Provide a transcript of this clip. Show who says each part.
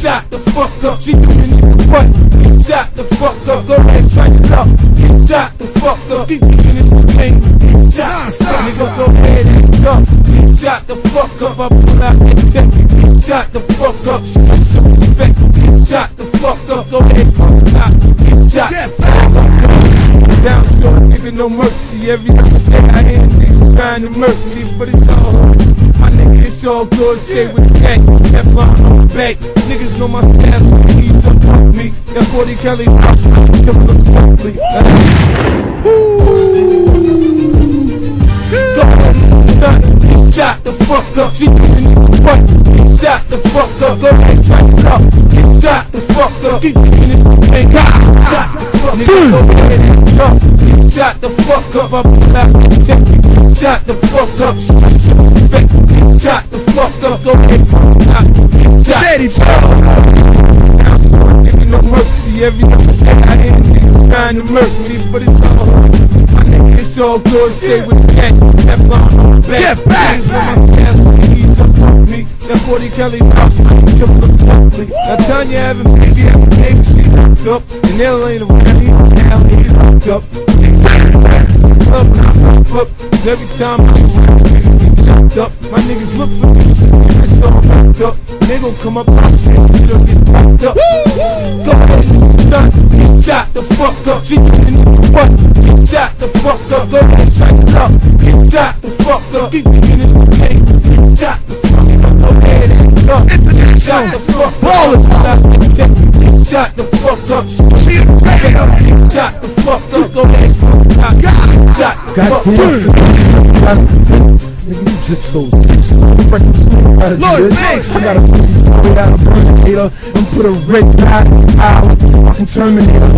Speaker 1: shot the fuck up. She doing it what? Get shot the fuck up. Go ahead, try it out. Get shot the fuck up. Keep thinking it's a game. Get shot. Nigga, go ahead and jump. Get shot the fuck up. I pull out and check it. Get shot the fuck up. Show some respect. Get shot the fuck up. Go ahead, come out. Get shot the fuck up. Sound short, nigga, no mercy. Every other day I hear niggas trying to murder me, but it's all my nigga, it's all good. Stay with the gang. Teflon on the back. Niggas know my style, so they need to fuck me. That 40 Kelly pop, kill them simply. Go ahead and stunt. Get shot the fuck up. She doing it what? Get shot the fuck up. Go ahead, try it out. Get shot the fuck up. Keep thinking it's a game. Shot the fuck up. Nigga, go ahead and jump. Get shot the fuck up. I pull out and check it. Get shot the fuck up. Show some respect. Get shot the fuck up. Go ahead, come out. Get shot. Shady I'm sorry, nigga, no mercy. Every other day I hear niggas trying to murder me, but it's all my nigga, it's all good. Stay with the gang. Teflon on the back. Get back. Niggas know my style, so they need to fuck me. That 40 Kelly pop, kill them simply. Now Tanya having baby, having baby, she hooked up. And L ain't around here, now he's hooked up. Up and I pop up, cause every time I do it, nigga get chopped up. My niggas look for me, it's all wrapped up. They gon' come up out there, shit'll get popped up. Go ahead and stunt, get shot the fuck up. She doing it what? Get shot the fuck up. Go ahead, try it out. Get shot the fuck up. Keep thinking it's a game. Get shot the fuck up. Go ahead and jump. Get shot the fuck up. Get shot the fuck up. Get shot the fuck up. Go ahead, come out. Get shot the fuck up.
Speaker 2: Nigga, you just so sick. Lord, thanks. I gotta put these out a burn and put a red dot out. Fucking Terminator.